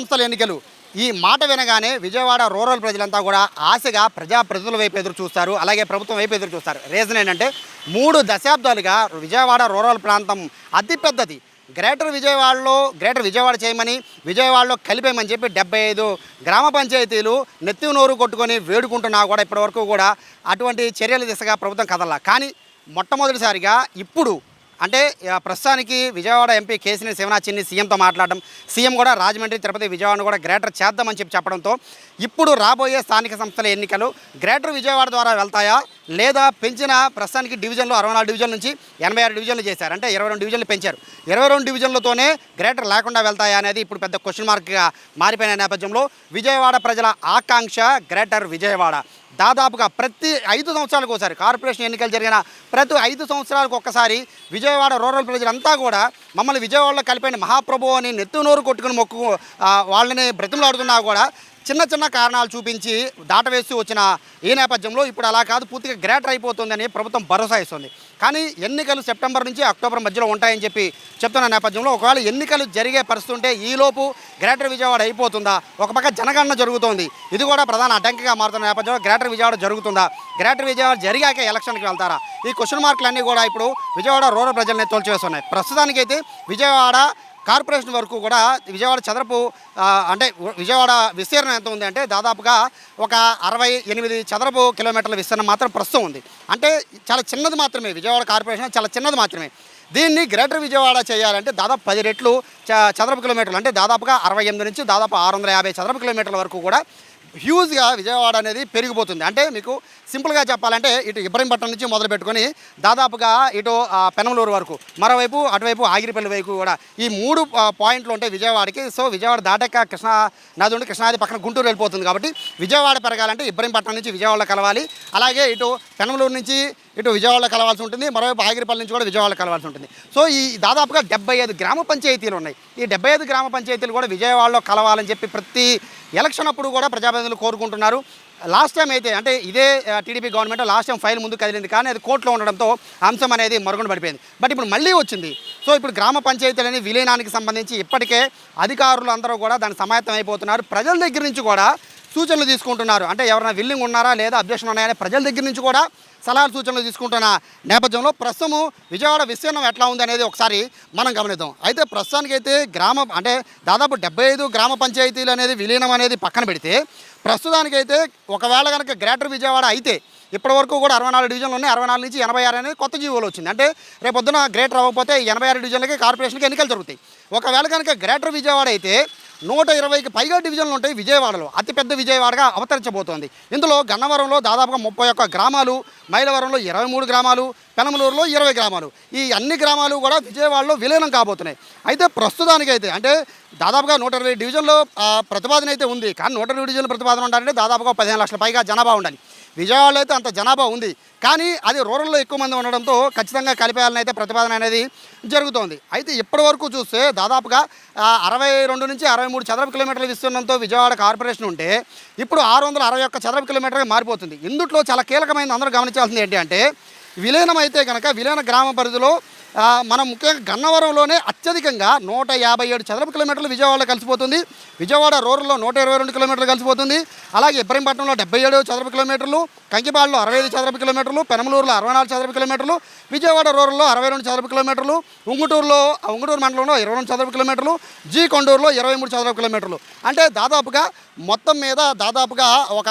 సంస్థల ఎన్నికలు ఈ మాట వినగానే విజయవాడ రూరల్ ప్రజలంతా కూడా ఆశగా ప్రజాప్రతినిధుల వైపు ఎదురు చూస్తారు, అలాగే ప్రభుత్వం వైపు ఎదురు చూస్తారు. రీజన్ ఏంటంటే 3 దశాబ్దాలుగా విజయవాడ రూరల్ ప్రాంతం అతిపెద్దది. గ్రేటర్ విజయవాడ చేయమని, విజయవాడలో కలిపేయమని చెప్పి 75 గ్రామ పంచాయతీలు నెత్తి నోరు కొట్టుకొని వేడుకుంటున్నా కూడా ఇప్పటివరకు కూడా అటువంటి చర్యల దిశగా ప్రభుత్వం కదలా. కానీ మొట్టమొదటిసారిగా ఇప్పుడు అంటే ప్రస్తుతానికి విజయవాడ ఎంపీ కేసినేని శివనాథ్ సీఎంతో మాట్లాడడం, సీఎం కూడా రాజమండ్రి, తిరుపతి, విజయవాడను కూడా గ్రేటర్ చేద్దామని చెప్పడంతో ఇప్పుడు రాబోయే స్థానిక సంస్థల ఎన్నికలు గ్రేటర్ విజయవాడ ద్వారా వెళ్తాయా, లేదా పెంచిన ప్రస్తుతానికి డివిజన్లు 64 డివిజన్ల నుంచి 86 డివిజన్లు చేశారు, అంటే 22 డివిజన్లు పెంచారు. 22 డివిజన్లతోనే గ్రేటర్ లేకుండా వెళ్తాయా అనేది ఇప్పుడు పెద్ద క్వశ్చన్ మార్క్గా మారిపోయిన నేపథ్యంలో విజయవాడ ప్రజల ఆకాంక్ష గ్రేటర్ విజయవాడ. దాదాపుగా ప్రతి 5 సంవత్సరాలకు ఒకసారి కార్పొరేషన్ ఎన్నికలు జరిగిన ప్రతి 5 సంవత్సరాలకు ఒక్కసారి విజయవాడ రూరల్ ప్రజలంతా కూడా మమ్మల్ని విజయవాడలో కలిపేయండి మహాప్రభు అని నెత్తి నోరు కొట్టుకుని వాళ్ళని బ్రతిమలాడుతున్నా కూడా చిన్న చిన్న కారణాలు చూపించి దాటవేస్తూ వచ్చిన ఈ నేపథ్యంలో ఇప్పుడు అలా కాదు, పూర్తిగా గ్రేటర్ అయిపోతుందని ప్రభుత్వం భరోసా ఇస్తుంది. కానీ ఎన్నికలు సెప్టెంబర్ నుంచి అక్టోబర్ మధ్యలో ఉంటాయని చెప్తున్న నేపథ్యంలో ఒకవేళ ఎన్నికలు జరిగే పరిస్థితి ఉంటే ఈలోపు గ్రేటర్ విజయవాడ అయిపోతుందా? ఒక పక్క జనగణన జరుగుతోంది, ఇది కూడా ప్రధాన అడ్డంకిగా మారుతున్న నేపథ్యంలో గ్రేటర్ విజయవాడ జరుగుతుందా? గ్రేటర్ విజయవాడ జరిగాక ఎలక్షన్కి వెళ్తారా? ఈ క్వశ్చన్ మార్కులన్నీ కూడా ఇప్పుడు విజయవాడ రూరల్ ప్రజల్ని తోల్చివేస్తున్నాయి. ప్రస్తుతానికైతే విజయవాడ కార్పొరేషన్ వరకు కూడా విజయవాడ చదరపు అంటే విజయవాడ విస్తీర్ణం ఎంత ఉంది అంటే దాదాపుగా ఒక 68 చదరపు కిలోమీటర్ల విస్తీర్ణం మాత్రం ప్రస్తుతం ఉంది. అంటే చాలా చిన్నది మాత్రమే, విజయవాడ కార్పొరేషన్ చాలా చిన్నది మాత్రమే. దీన్ని గ్రేటర్ విజయవాడ చేయాలంటే దాదాపు 10 రెట్లు చదరపు కిలోమీటర్లు, అంటే దాదాపుగా 68 నుంచి దాదాపు 650 చదరపు కిలోమీటర్ల వరకు కూడా హ్యూజ్గా విజయవాడ అనేది పెరిగిపోతుంది. అంటే మీకు సింపుల్గా చెప్పాలంటే ఇటు ఇబ్రహీంపట్నం నుంచి మొదలు పెట్టుకొని దాదాపుగా ఇటు పెనమలూరు వరకు, మరోవైపు అటువైపు ఆగిరిపల్లి వైపు కూడా ఈ 3 పాయింట్లు ఉంటాయి విజయవాడకి. సో విజయవాడ దాటాక కృష్ణా నది ఉండి కృష్ణాది పక్కన గుంటూరు వెళ్ళిపోతుంది. కాబట్టి విజయవాడ పెరగాలంటే ఇబ్రహీంపట్నం నుంచి విజయవాడలో కలవాలి, అలాగే ఇటు పెనమలూరు నుంచి ఇటు విజయవాడలో కలవాల్సి ఉంటుంది, మరోవైపు ఆగిరిపల్లి నుంచి కూడా విజయవాడలో కలవాల్సి ఉంటుంది. సో ఈ దాదాపుగా 75 గ్రామ పంచాయతీలు ఉన్నాయి. ఈ 75 గ్రామ పంచాయతీలు కూడా విజయవాడలో కలవాలని చెప్పి ప్రతి ఎలక్షన్ అప్పుడు కూడా ప్రజాప్రతినిధులు కోరుకుంటున్నారు. లాస్ట్ టైం అయితే అంటే ఇదే TDP government last time file ముందుకు కదిలింది, కానీ అది కోర్టులో ఉండడంతో అంశం అనేది మరుగున పడిపోయింది. బట్ ఇప్పుడు మళ్ళీ వచ్చింది. సో ఇప్పుడు గ్రామ పంచాయతీలని విలీనానికి సంబంధించి ఇప్పటికే అధికారులు అందరూ కూడా దానికి సమాయత్తం అయిపోతున్నారు. ప్రజల దగ్గర నుంచి కూడా సూచనలు తీసుకుంటున్నారు. అంటే ఎవరైనా విల్లింగ్ ఉన్నారా లేదా అబ్జెక్షన్ ఉన్నాయని ప్రజల దగ్గర నుంచి కూడా సలహాలు సూచనలు తీసుకుంటున్న నేపథ్యంలో ప్రస్తుతం విజయవాడ విస్తీర్ణం ఎట్లా ఉంది అనేది ఒకసారి మనం గమనిద్దాం. అయితే ప్రస్తుతానికైతే అంటే దాదాపు 75 గ్రామ పంచాయతీలు అనేది విలీనం అనేది పక్కన పెడితే ప్రస్తుతానికైతే ఒకవేళ కనుక గ్రేటర్ విజయవాడ అయితే ఇప్పటివరకు కూడా 64 డివిజన్లు ఉన్నాయి. 64 నుంచి 86 అనేది కొత్త జీవోలు వచ్చింది. అంటే రేపొద్దున గ్రేటర్ అవ్వకపోతే 86 డివిజన్లకి కార్పొరేషన్కి ఎన్నికలు జరుగుతాయి. ఒకవేళ కనుక గ్రేటర్ విజయవాడ అయితే 120కి పైగా డివిజన్లు ఉంటాయి విజయవాడలో. అతిపెద్ద విజయవాడగా అవతరించబోతోంది. ఇందులో గన్నవరంలో దాదాపుగా 31 గ్రామాలు, మైలవరంలో 23 గ్రామాలు, పెనమలూరులో 20 గ్రామాలు, ఈ అన్ని గ్రామాలు కూడా విజయవాడలో విలీనం కాబోతున్నాయి. అయితే ప్రస్తుతానికైతే అంటే దాదాపుగా 120 డివిజన్లో ప్రతిపాదన అయితే ఉంది. కానీ 120 డివిజన్ల ప్రతిపాదన ఉండాలంటే దాదాపుగా 15 లక్షల పైగా జనాభా ఉండాలి. విజయవాడలో అయితే అంత జనాభా ఉంది, కానీ అది రూరల్లో ఎక్కువ మంది ఉండడంతో ఖచ్చితంగా కలిపేయాలని అయితే ప్రతిపాదన అనేది జరుగుతోంది. అయితే ఇప్పటి వరకు చూస్తే దాదాపుగా 62 నుంచి 63 చదరపు కిలోమీటర్ల విస్తీర్ణంతో విజయవాడ కార్పొరేషన్ ఉంటే ఇప్పుడు 661 చదరపు కిలోమీటర్గా మారిపోతుంది. ఇందులో చాలా కీలకమైనది అందరూ గమనించాల్సింది ఏంటి అంటే విలీనం అయితే కనుక విలీన గ్రామ పరిధిలో మనం ముఖ్యంగా గన్నవరంలోనే అత్యధికంగా 157 చదరపు కిలోమీటర్లు విజయవాడలో కలిసిపోతుంది. విజయవాడ రూరల్లో 122 కిలోమీటర్లు కలిసిపోతుంది. అలాగే ఇబ్రహీంపట్నంలో 77 చదరపు కిలోమీటర్లు, కంకిపాడులో 65 చదరపు కిలోమీటర్లు, పెనమలూరులో 64 చదరపు కిలోమీటర్లు, విజయవాడ రూరల్లో 62 చదరపు కిలోమీటర్లు, ఉంగుటూరు మండలంలో 22 చదరపు కిలోమీటర్లు, కొండూరులో 23 చదరపు కిలోమీటర్లు. అంటే దాదాపుగా మొత్తం మీద దాదాపుగా ఒక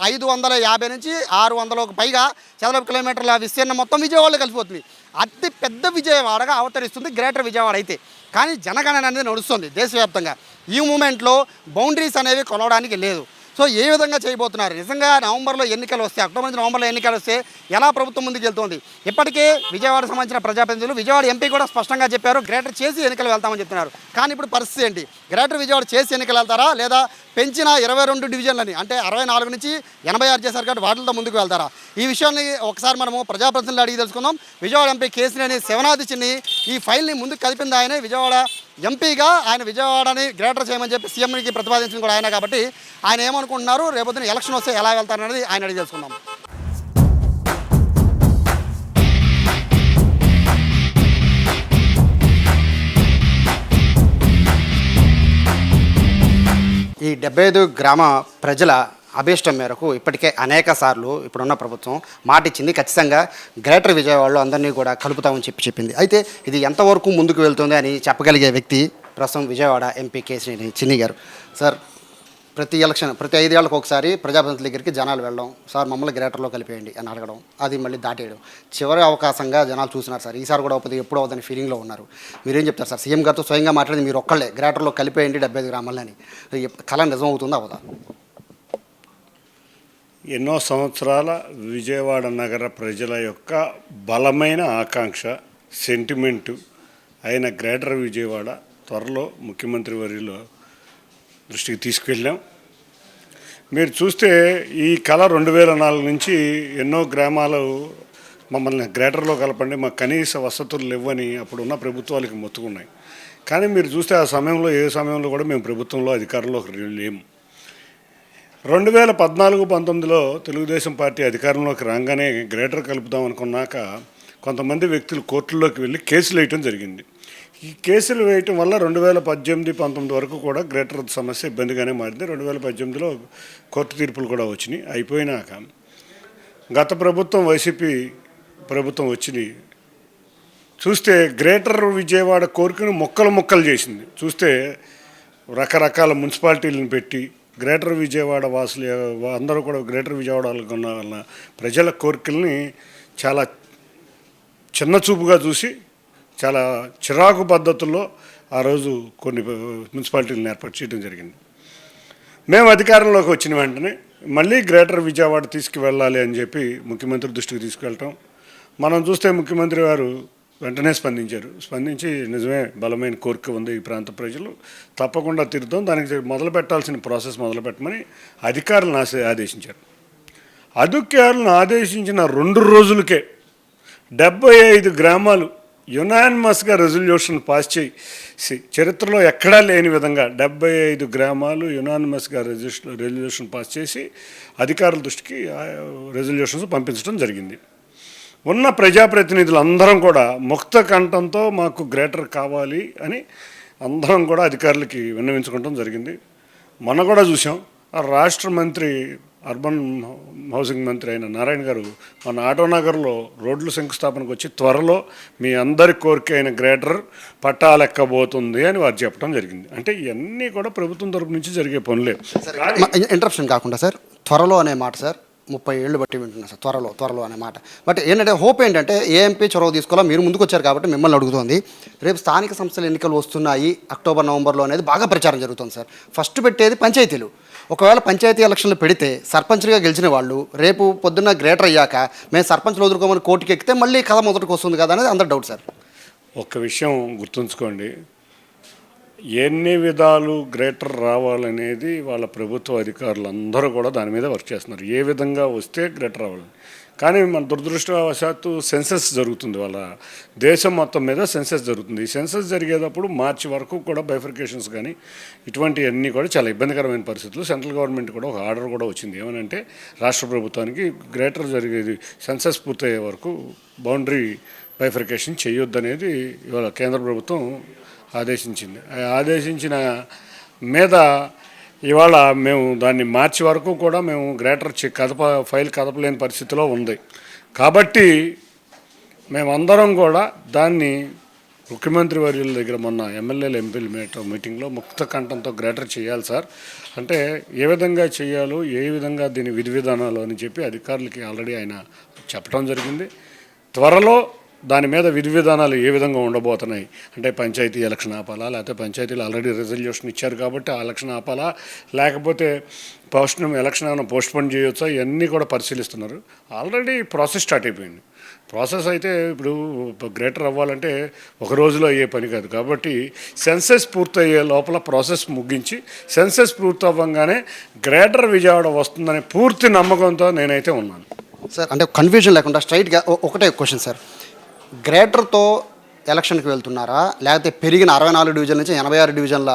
550 నుంచి 600కు పైగా చదరపు కిలోమీటర్ల విస్తీర్ణం మొత్తం విజయవాడలో కలిసిపోతుంది. అతి పెద్ద విజయవాడగా అవతరిస్తుంది గ్రేటర్ విజయవాడ అయితే. కానీ జనగణన అనేది నడుస్తుంది దేశవ్యాప్తంగా. ఈ మూమెంట్లో బౌండరీస్ అనేవి కొలవడానికి లేదు. సో ఏ విధంగా చేయబోతున్నారు? నిజంగా నవంబర్లో ఎన్నికలు వస్తే, అక్టోబర్ నుంచి నవంబర్లో ఎన్నికలు వస్తే ఎలా ప్రభుత్వం ముందుకు వెళ్తుంది? ఇప్పటికే విజయవాడ సంబంధించిన ప్రజాప్రతినిధులు, విజయవాడ ఎంపీ కూడా స్పష్టంగా చెప్పారు గ్రేటర్ చేసి ఎన్నికలు వెళ్తామని చెప్తున్నారు. కానీ ఇప్పుడు పరిస్థితి ఏంటి? గ్రేటర్ విజయవాడ చేసి ఎన్నికలు వెళ్తారా, లేదా పెంచిన 22 డివిజన్లని అంటే 64 నుంచి 86 చేశారు కాబట్టి వాటితో ముందుకు వెళ్తారా? ఈ విషయాన్ని ఒకసారి మనము ప్రజాప్రతినిధులు అడిగి తెలుసుకుందాం. విజయవాడ ఎంపీ కేసినేని శివనాథ్ ఈ ఫైల్ని ముందుకు కదిపింది ఆయనే. విజయవాడ ఎంపీగా ఆయన విజయవాడని గ్రేటర్ చేయమని చెప్పి సీఎంకి ప్రతిపాదించింది కూడా ఆయన. కాబట్టి ఆయన ఏమనుకుంటున్నారు, రేపొద్దున ఎలక్షన్ వస్తే ఎలా వెళ్తారనేది ఆయన అడిగి తెలుసుకుందాం. 75 గ్రామ ప్రజల అభీష్టం మేరకు ఇప్పటికే అనేక సార్లు ఇప్పుడున్న ప్రభుత్వం మాట ఇచ్చింది, ఖచ్చితంగా గ్రేటర్ విజయవాడలో అందరినీ కూడా కలుపుతామని చెప్పింది. అయితే ఇది ఎంతవరకు ముందుకు వెళ్తుంది అని చెప్పగలిగే వ్యక్తి ప్రస్తుతం విజయవాడ ఎంపీ కేశినేని చిన్ని గారు. సార్, ప్రతి 5 ఏళ్ళకి ఒకసారి ప్రజాప్రతినిధుల దగ్గరికి జనాలు వెళ్ళడం, సార్ మమ్మల్ని గ్రేటర్లో కలిపేయండి అని అడగడం, అది మళ్ళీ దాటేయడం, చివరి అవకాశంగా జనాలు చూస్తున్నారు సార్. ఈసారి కూడా అవుతుంది, ఎప్పుడు అవుతుందని ఫీలింగ్లో ఉన్నారు. మీరేం చెప్తారు సార్? సీఎం గారితో స్వయంగా మాట్లాడింది మీరు ఒక్కళ్ళే, గ్రేటర్లో కలిపేయండి 75 గ్రామాలని. కళ నిజం అవుతుందా అవదా? ఎన్నో సంవత్సరాల విజయవాడ నగర ప్రజల యొక్క బలమైన ఆకాంక్ష, సెంటిమెంటు అయిన గ్రేటర్ విజయవాడ త్వరలో ముఖ్యమంత్రి వర్యుల దృష్టికి తీసుకెళ్ళాం. మీరు చూస్తే ఈ కళ 2004 నుంచి ఎన్నో గ్రామాలు మమ్మల్ని గ్రేటర్లో కలపండి, మాకు కనీస వసతులు లేవని అప్పుడున్న ప్రభుత్వాలకి మొత్తుకున్నాయి. కానీ మీరు చూస్తే ఆ సమయంలో ఏ సమయంలో కూడా మేము ప్రభుత్వంలో అధికారంలో లేము. 2014-19లో తెలుగుదేశం పార్టీ అధికారంలోకి రాగానే గ్రేటర్ కలుపుదాం అనుకున్నాక కొంతమంది వ్యక్తులు కోర్టుల్లోకి వెళ్ళి కేసులు వేయటం జరిగింది. ఈ కేసులు వేయటం వల్ల 2018-19 వరకు కూడా గ్రేటర్ సమస్య ఇబ్బందిగానే మారింది. 2018లో కోర్టు తీర్పులు కూడా వచ్చినాయి. అయిపోయినాక గత ప్రభుత్వం వైసీపీ ప్రభుత్వం వచ్చింది. చూస్తే గ్రేటర్ విజయవాడ కోరికను ముక్కలు చేసింది. చూస్తే రకరకాల మున్సిపాలిటీలను పెట్టి గ్రేటర్ విజయవాడ వాసులు అందరూ కూడా గ్రేటర్ విజయవాడలో ఉన్న వాళ్ళ ప్రజల కోరికల్ని చాలా చిన్న చూపుగా చూసి చాలా చిరాకు పద్ధతుల్లో ఆ రోజు కొన్ని మున్సిపాలిటీలను ఏర్పాటు చేయడం జరిగింది. మేము అధికారంలోకి వచ్చిన వెంటనే మళ్ళీ గ్రేటర్ విజయవాడ తీసుకువెళ్ళాలి అని చెప్పి ముఖ్యమంత్రి దృష్టికి తీసుకెళ్ళటం మనం చూస్తే ముఖ్యమంత్రి గారు వెంటనే స్పందించి నిజమే బలమైన కోరిక ఉంది ఈ ప్రాంత ప్రజలు, తప్పకుండా తిరుగుతాం, దానికి మొదలు పెట్టాల్సిన ప్రాసెస్ మొదలు పెట్టమని అధికారులను ఆదేశించారు. అధికారులను ఆదేశించిన 2 రోజులకే 75 గ్రామాలు యునానిమస్గా రెజల్యూషన్ పాస్ చేసి, చరిత్రలో ఎక్కడా లేని విధంగా 75 గ్రామాలు యునానిమస్గా రెజల్యూషన్ పాస్ చేసి అధికారుల దృష్టికి రెజల్యూషన్స్ పంపించడం జరిగింది. ఉన్న ప్రజాప్రతినిధులు అందరం కూడా ముక్త కంఠంతో మాకు గ్రేటర్ కావాలి అని అందరం కూడా అధికారులకి విన్నవించుకోవడం జరిగింది. మొన్న కూడా చూసాం, ఆ రాష్ట్ర మంత్రి అర్బన్ హౌసింగ్ మంత్రి అయిన నారాయణ గారు మన ఆటోనగర్లో రోడ్లు శంకుస్థాపనకు వచ్చి త్వరలో మీ అందరి కోరిక అయిన గ్రేటర్ పట్టాలెక్కబోతుంది అని వారు చెప్పడం జరిగింది. అంటే ఇవన్నీ కూడా ప్రభుత్వం తరపు నుంచి జరిగే పనులే. ఇంటరప్షన్ కాకుండా సార్, త్వరలో అనే మాట సార్ 30 ఏళ్ళు బట్టి వింటున్నాను సార్, త్వరలో అనే మాట. బట్ ఏంటంటే హోప్ ఏంటంటే ఏఎంపీ చొరవ తీసుకోవాలా, మీరు ముందుకు వచ్చారు కాబట్టి మిమ్మల్ని అడుగుతోంది. రేపు స్థానిక సంస్థల ఎన్నికలు వస్తున్నాయి అక్టోబర్ నవంబర్లో అనేది బాగా ప్రచారం జరుగుతుంది సార్. ఫస్ట్ పెట్టేది పంచాయతీలు. ఒకవేళ పంచాయతీ ఎలక్షన్లు పెడితే సర్పంచ్గా గెలిచిన వాళ్ళు రేపు పొద్దున్న గ్రేటర్ అయ్యాక మేము సర్పంచ్లు వదులుకోమని కోర్టుకి ఎక్కితే మళ్ళీ కథ మొదటికి వస్తుంది కదా అనేది అందరు డౌట్ సార్. ఒక్క విషయం గుర్తుంచుకోండి, ఎన్ని విధాలు గ్రేటర్ రావాలనేది వాళ్ళ ప్రభుత్వ అధికారులు అందరూ కూడా దాని మీద వర్క్ చేస్తున్నారు, ఏ విధంగా వస్తే గ్రేటర్ రావాలని. కానీ మన దురదృష్టవశాత్తు సెన్సస్ జరుగుతుంది, వాళ్ళ దేశం మొత్తం మీద సెన్సస్ జరుగుతుంది. ఈ సెన్సస్ జరిగేటప్పుడు మార్చి వరకు కూడా బైఫర్కేషన్స్ కానీ ఇటువంటివన్నీ కూడా చాలా ఇబ్బందికరమైన పరిస్థితులు. సెంట్రల్ గవర్నమెంట్ కూడా ఒక ఆర్డర్ కూడా వచ్చింది, ఏమనంటే రాష్ట్ర ప్రభుత్వానికి గ్రేటర్ జరిగేది సెన్సస్ పూర్తయ్యే వరకు బౌండరీ బైఫర్కేషన్ చేయొద్దనేది ఇవాళ కేంద్ర ప్రభుత్వం ఆదేశించింది. ఆదేశించిన మీద ఇవాళ మేము దాన్ని మార్చి వరకు కూడా మేము గ్రేటర్ ఫైల్ కదపలేని పరిస్థితిలో ఉంది. కాబట్టి మేమందరం కూడా దాన్ని ముఖ్యమంత్రి వర్యుల దగ్గర మొన్న ఎమ్మెల్యేలు ఎంపీలు మీటింగ్లో ముక్త కంఠంతో గ్రేటర్ చేయాలి సార్ అంటే ఏ విధంగా చేయాలో, ఏ విధంగా దీని విధి విధానాలు అని చెప్పి అధికారులకి ఆల్రెడీ ఆయన చెప్పడం జరిగింది. త్వరలో దాని మీద విధి విధానాలు ఏ విధంగా ఉండబోతున్నాయి అంటే పంచాయతీ ఎలక్షన్ ఆపాలా, లేకపోతే పంచాయతీలు ఆల్రెడీ రెజల్యూషన్ ఇచ్చారు కాబట్టి ఆ ఎలక్షన్ ఆపాలా, లేకపోతే ఎలక్షన్ ఏమైనా పోస్ట్పోన్ చేయొచ్చా, ఇవన్నీ కూడా పరిశీలిస్తున్నారు. ఆల్రెడీ ప్రాసెస్ స్టార్ట్ అయిపోయింది. ప్రాసెస్ అయితే ఇప్పుడు గ్రేటర్ అవ్వాలంటే ఒక రోజులో అయ్యే పని కాదు. కాబట్టి సెన్సస్ పూర్తయ్యే లోపల ప్రాసెస్ ముగించి సెన్సస్ పూర్తి అవ్వగానే గ్రేటర్ విజయవాడ వస్తుందనే పూర్తి నమ్మకంతో నేనైతే ఉన్నాను సార్. అంటే కన్ఫ్యూజన్ లేకుండా స్ట్రైట్గా ఒకటే క్వశ్చన్ సార్, గ్రేటర్తో ఎలక్షన్కి వెళ్తున్నారా లేకపోతే పెరిగిన 64 డివిజన్ నుంచి 86 డివిజన్ల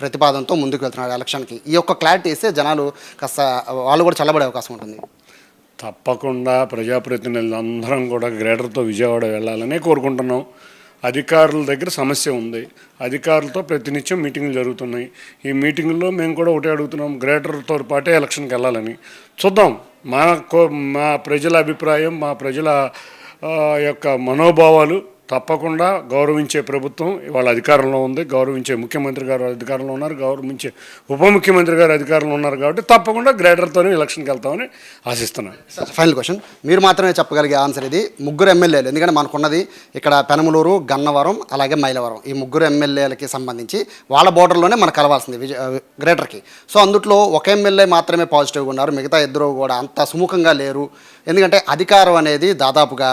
ప్రతిపాదనతో ముందుకు వెళ్తున్నారు ఎలక్షన్కి? ఈ యొక్క క్లారిటీ ఇస్తే జనాలు కాస్త వాళ్ళు కూడా చల్లబడే అవకాశం ఉంటుంది. తప్పకుండా ప్రజాప్రతినిధులు అందరం కూడా గ్రేటర్తో విజయవాడ వెళ్ళాలనే కోరుకుంటున్నాం. అధికారుల దగ్గర సమస్య ఉంది. అధికారులతో ప్రతినిత్యం మీటింగులు జరుగుతున్నాయి. ఈ మీటింగుల్లో మేము కూడా ఒకటే అడుగుతున్నాం, గ్రేటర్తో పాటే ఎలక్షన్కి వెళ్ళాలని. చూద్దాం, మా ప్రజల అభిప్రాయం, మా ప్రజల యొక్క మనోభావాలు తప్పకుండా గౌరవించే ప్రభుత్వం ఇవాళ అధికారంలో ఉంది. గౌరవించే ముఖ్యమంత్రి గారు అధికారంలో ఉన్నారు, గౌరవించే ఉప ముఖ్యమంత్రి గారు అధికారంలో ఉన్నారు. కాబట్టి తప్పకుండా గ్రేటర్తోనే ఎలక్షన్కి వెళ్తామని ఆశిస్తున్నాను. ఫైనల్ క్వశ్చన్, మీరు మాత్రమే చెప్పగలిగే ఆన్సర్ ఇది. ముగ్గురు ఎమ్మెల్యేలు, ఎందుకంటే మనకున్నది ఇక్కడ పెనమలూరు, గన్నవరం, అలాగే మైలవరం, ఈ ముగ్గురు ఎమ్మెల్యేలకి సంబంధించి వాళ్ళ బోర్డర్లోనే మనకు కలవాల్సింది గ్రేటర్కి. సో అందుట్లో ఒక ఎమ్మెల్యే మాత్రమే పాజిటివ్గా ఉన్నారు, మిగతా ఇద్దరు కూడా అంత సుముఖంగా లేరు. ఎందుకంటే అధికారం అనేది దాదాపుగా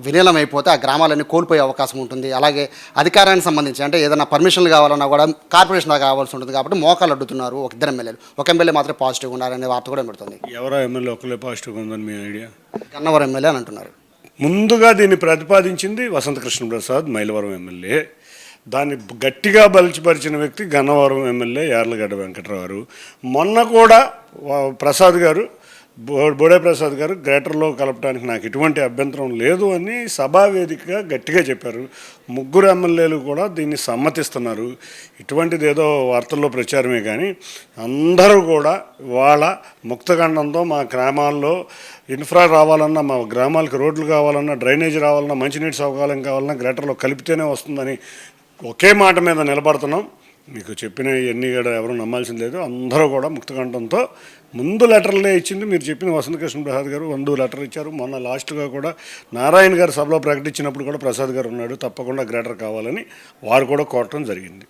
విలీనమైపోతే ఆ గ్రామాలన్నీ కోల్పోయే అవకాశం ఉంటుంది. అలాగే అధికారానికి సంబంధించి అంటే ఏదైనా పర్మిషన్లు కావాలన్నా కూడా కార్పొరేషన్ దాకా కావాల్సి ఉంటుంది. కాబట్టి మోకాలు అడ్డుతున్నారు ఒక ఇద్దరు ఎమ్మెల్యేలు. ఒక ఎమ్మెల్యే మాత్రం పాజిటివ్గా ఉన్నారనే వార్త కూడా పెడుతుంది. ఎవరో ఎమ్మెల్యే ఒకళ్ళే పాజిటివ్గా ఉందని మీ ఐడియా? గన్నవరం ఎమ్మెల్యే అని అంటున్నారు. ముందుగా దీన్ని ప్రతిపాదించింది వసంతకృష్ణ ప్రసాద్, మైలవరం ఎమ్మెల్యే. దాన్ని గట్టిగా బలిచిపరిచిన వ్యక్తి గన్నవరం ఎమ్మెల్యే యార్లగడ్డ వెంకట్రావు. మొన్న కూడా ప్రసాద్ గారు, బోడే ప్రసాద్ గారు గ్రేటర్లో కలపడానికి నాకు ఎటువంటి అభ్యంతరం లేదు అని సభావేదికగా గట్టిగా చెప్పారు. ముగ్గురు ఎమ్మెల్యేలు కూడా దీన్ని సమ్మతిస్తున్నారు. ఇటువంటిది ఏదో వార్తల్లో ప్రచారమే కానీ అందరూ కూడా వాళ్ళ ముక్తఖండంతో మా గ్రామాల్లో ఇన్ఫ్రా రావాలన్నా, మా గ్రామాలకు రోడ్లు కావాలన్నా, డ్రైనేజ్ రావాలన్నా, మంచినీటి సౌకర్యం కావాలన్నా గ్రేటర్లో కలిపితేనే వస్తుందని ఒకే మాట మీద నిలబడుతున్నాం. మీకు చెప్పిన ఇవన్నీ కూడా ఎవరు నమ్మాల్సింది లేదు. అందరూ కూడా ముక్తకంఠంతో ముందు లెటర్లే ఇచ్చింది. మీరు చెప్పిన వసంతకృష్ణ ప్రసాద్ గారు 100 లెటర్ ఇచ్చారు. మొన్న లాస్ట్గా కూడా నారాయణ గారు సభలో ప్రకటించినప్పుడు కూడా ప్రసాద్ గారు ఉన్నాడు, తప్పకుండా గ్రేటర్ కావాలని వారు కూడా కోరటం జరిగింది.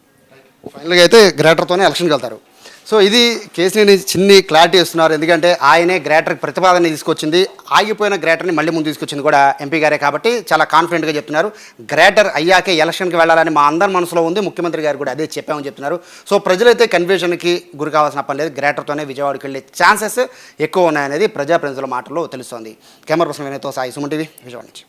ఫైనల్గా అయితే గ్రేటర్తోనే ఎలక్షన్కి వెళ్తారు. సో ఇది కేసుని చిన్ని క్లారిటీ ఇస్తున్నారు. ఎందుకంటే ఆయనే గ్రేటర్కి ప్రతిపాదన తీసుకొచ్చింది, ఆగిపోయిన గ్రేటర్ని మళ్ళీ ముందు తీసుకొచ్చింది కూడా ఎంపీ గారే. కాబట్టి చాలా కాన్ఫిడెంట్గా చెప్తున్నారు, గ్రేటర్ అయ్యాకే ఎలక్షన్కి వెళ్ళాలని మా అందరి మనసులో ఉంది, ముఖ్యమంత్రి గారు కూడా అదే చెప్పామని చెప్తున్నారు. సో ప్రజలైతే కన్ఫ్యూజన్కి గురి కావాల్సిన పని లేదు, గ్రేటర్తోనే విజయవాడకి వెళ్ళే ఛాన్సెస్ ఎక్కువ ఉన్నాయనేది ప్రజాప్రతినిధుల మాటల్లో తెలుస్తోంది. కెమెరా పర్సన్ వినయ్తో సాయి, సుమన్ టీవీ, విజయవాడ నుంచి.